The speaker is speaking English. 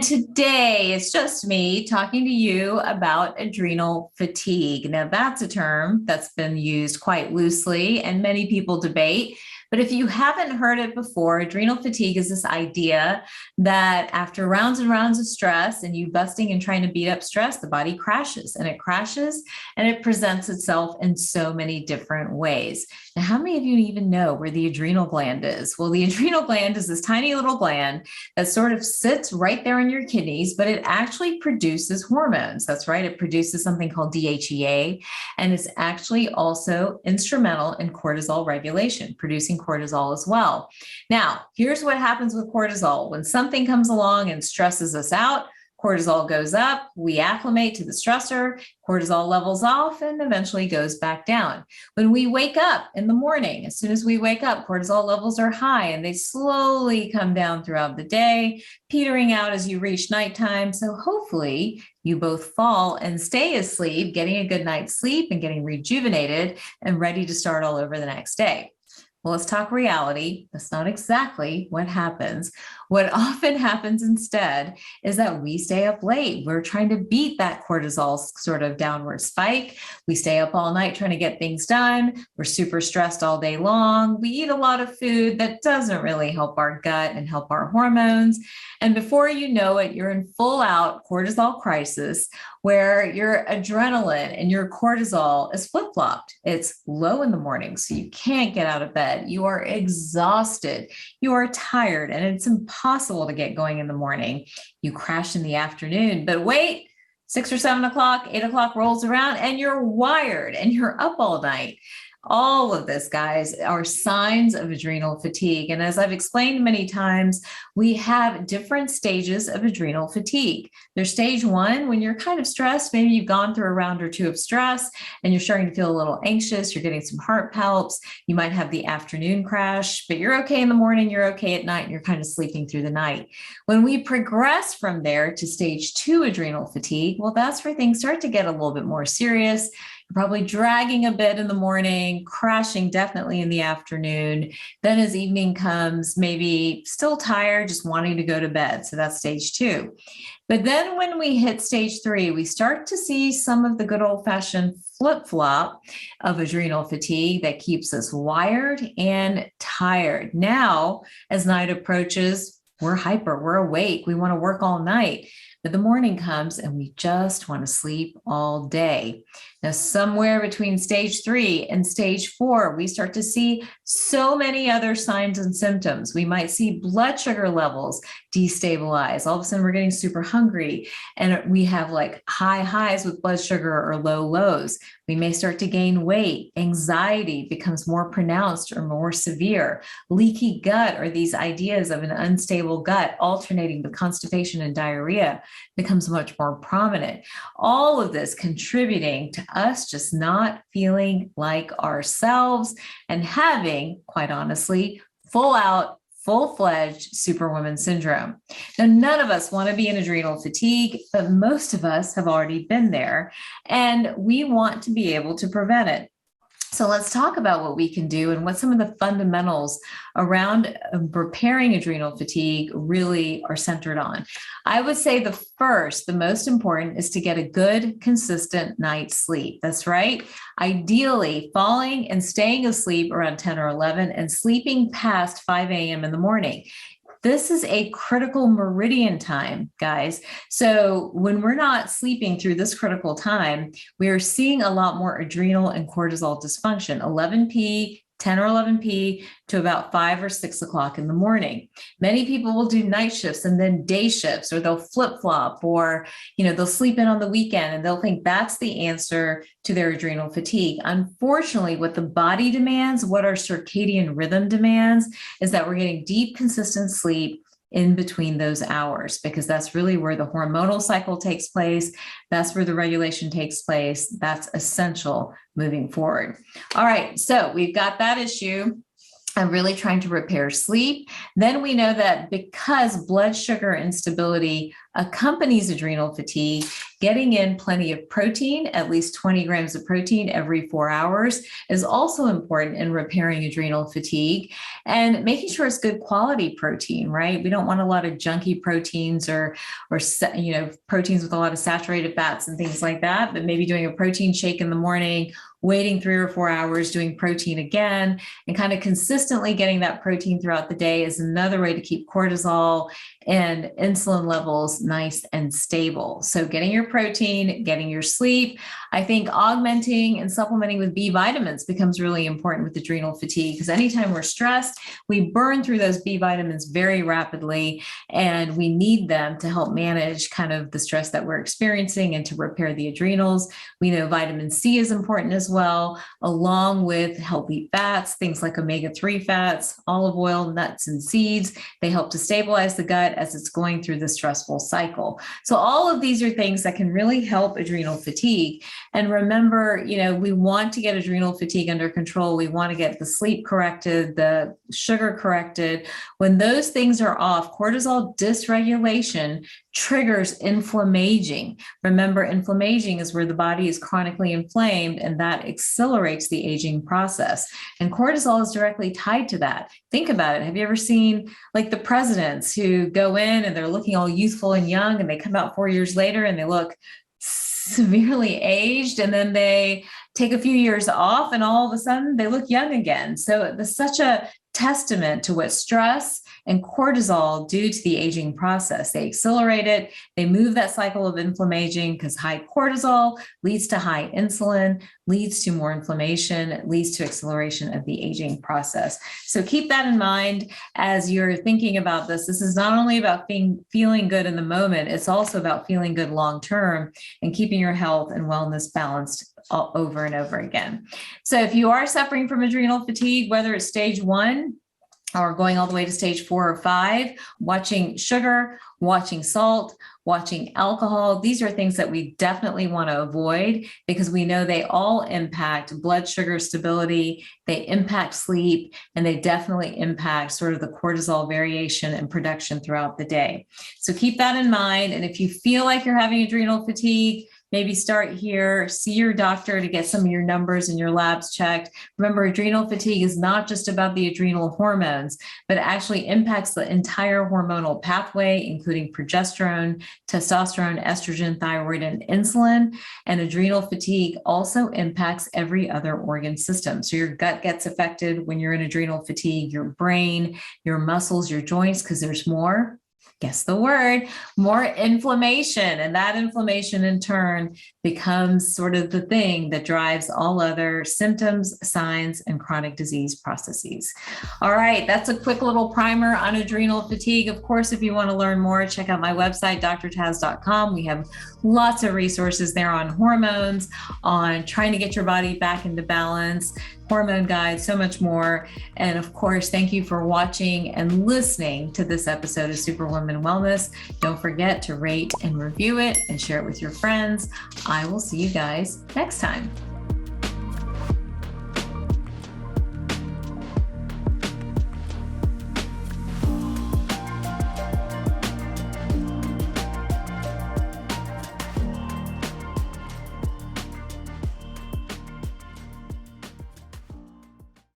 Today, it's just me talking to you about adrenal fatigue. Now, that's a term that's been used quite loosely and many people debate. But if you haven't heard it before, adrenal fatigue is this idea that after rounds and rounds of stress and you busting and trying to beat up stress, the body crashes and it presents itself in so many different ways. Now, how many of you even know where the adrenal gland is? Well, the adrenal gland is this tiny little gland that sort of sits right there in your kidneys, but it actually produces hormones. That's right. It produces something called DHEA, and it's actually also instrumental in cortisol regulation, producing cortisol as well. Now, here's what happens with cortisol. When something comes along and stresses us out, cortisol goes up, we acclimate to the stressor, cortisol levels off, and eventually goes back down. When we wake up in the morning, as soon as we wake up, cortisol levels are high and they slowly come down throughout the day, petering out as you reach nighttime. So hopefully you both fall and stay asleep, getting a good night's sleep and getting rejuvenated and ready to start all over the next day. Well, let's talk reality. That's not exactly what happens. What often happens instead is that we stay up late. We're trying to beat that cortisol sort of downward spike. We stay up all night trying to get things done. We're super stressed all day long. We eat a lot of food that doesn't really help our gut and help our hormones. And before you know it, you're in full out cortisol crisis where your adrenaline and your cortisol is flip-flopped. It's low in the morning, so you can't get out of bed. You are exhausted. You are tired, and it's impossible to get going in the morning. You crash in the afternoon, but wait, 6 or 7 o'clock, 8 o'clock rolls around, and you're wired and you're up all night. All of this, guys, are signs of adrenal fatigue. And as I've explained many times, we have different stages of adrenal fatigue. There's stage 1 when you're kind of stressed. Maybe you've gone through a round or 2 of stress and you're starting to feel a little anxious. You're getting some heart palps. You might have the afternoon crash, but you're okay in the morning. You're okay at night. And you're kind of sleeping through the night. When we progress from there to stage 2 adrenal fatigue, well, that's where things start to get a little bit more serious. Probably dragging a bit in the morning, crashing definitely in the afternoon. Then as evening comes, maybe still tired, just wanting to go to bed. So that's stage 2. But then when we hit stage 3, we start to see some of the good old-fashioned flip-flop of adrenal fatigue that keeps us wired and tired. Now, as night approaches, we're hyper, we're awake, we want to work all night. But the morning comes and we just want to sleep all day. Now, somewhere between stage 3 and stage 4, we start to see so many other signs and symptoms. We might see blood sugar levels destabilize. All of a sudden, we're getting super hungry and we have like high highs with blood sugar or low lows. We may start to gain weight. Anxiety becomes more pronounced or more severe. Leaky gut, or these ideas of an unstable gut alternating with constipation and diarrhea, becomes much more prominent. All of this contributing to us just not feeling like ourselves and having, quite honestly, full-fledged superwoman syndrome. Now, none of us want to be in adrenal fatigue, but most of us have already been there, and we want to be able to prevent it. So let's talk about what we can do and what some of the fundamentals around repairing adrenal fatigue really are centered on. I would say the most important is to get a good, consistent night's sleep. That's right. Ideally, falling and staying asleep around 10 or 11 and sleeping past 5 a.m. in the morning. This is a critical meridian time, guys. So when we're not sleeping through this critical time, we are seeing a lot more adrenal and cortisol dysfunction, 10 or 11p to about 5 or 6 o'clock in the morning. Many people will do night shifts and then day shifts, or they'll flip-flop, or they'll sleep in on the weekend and they'll think that's the answer to their adrenal fatigue. Unfortunately, what the body demands, what our circadian rhythm demands, is that we're getting deep, consistent sleep in between those hours, because that's really where the hormonal cycle takes place. That's where the regulation takes place. That's essential moving forward. All right, so we've got that issue. I'm really trying to repair sleep. Then we know that because blood sugar instability accompanies adrenal fatigue, getting in plenty of protein, at least 20 grams of protein every 4 hours, is also important in repairing adrenal fatigue, and making sure it's good quality protein, right? We don't want a lot of junky proteins or proteins with a lot of saturated fats and things like that, but maybe doing a protein shake in the morning, waiting 3 or 4 hours, doing protein again, and kind of consistently getting that protein throughout the day is another way to keep cortisol and insulin levels nice and stable. So getting your protein, getting your sleep. I think augmenting and supplementing with B vitamins becomes really important with adrenal fatigue, because anytime we're stressed, we burn through those B vitamins very rapidly, and we need them to help manage kind of the stress that we're experiencing and to repair the adrenals. We know vitamin C is important as well, along with healthy fats, things like omega-3 fats, olive oil, nuts, and seeds. They help to stabilize the gut as it's going through the stressful cycle. So all of these are things that can really help adrenal fatigue. And remember, we want to get adrenal fatigue under control. We want to get the sleep corrected, the sugar corrected. When those things are off, cortisol dysregulation triggers inflammaging. Remember, inflammaging is where the body is chronically inflamed, and that accelerates the aging process. And cortisol is directly tied to that. Think about it. Have you ever seen like the presidents who go in and they're looking all youthful and young, and they come out 4 years later and they look severely aged, and then they take a few years off and all of a sudden they look young again? So there's such a testament to what stress and cortisol do to the aging process. They accelerate it. They move that cycle of inflammation, because high cortisol leads to high insulin, leads to more inflammation, it leads to acceleration of the aging process. So keep that in mind as you're thinking about this. This is not only about feeling good in the moment, it's also about feeling good long-term and keeping your health and wellness balanced all over and over again. So if you are suffering from adrenal fatigue, whether it's stage 1 or going all the way to stage 4 or 5, watching sugar, watching salt, watching alcohol, these are things that we definitely want to avoid, because we know they all impact blood sugar stability, they impact sleep, and they definitely impact sort of the cortisol variation and production throughout the day. So keep that in mind. And if you feel like you're having adrenal fatigue, maybe start here, see your doctor to get some of your numbers and your labs checked. Remember, adrenal fatigue is not just about the adrenal hormones, but it actually impacts the entire hormonal pathway, including progesterone, testosterone, estrogen, thyroid, and insulin. And adrenal fatigue also impacts every other organ system. So your gut gets affected when you're in adrenal fatigue, your brain, your muscles, your joints, because there's more. Guess the word, more inflammation. And that inflammation in turn becomes sort of the thing that drives all other symptoms, signs, and chronic disease processes. All right, that's a quick little primer on adrenal fatigue. Of course, if you want to learn more, check out my website, drtaz.com. We have lots of resources there on hormones, on trying to get your body back into balance, hormone guides, so much more. And of course, thank you for watching and listening to this episode of Superwoman Wellness. Don't forget to rate and review it and share it with your friends. I will see you guys next time.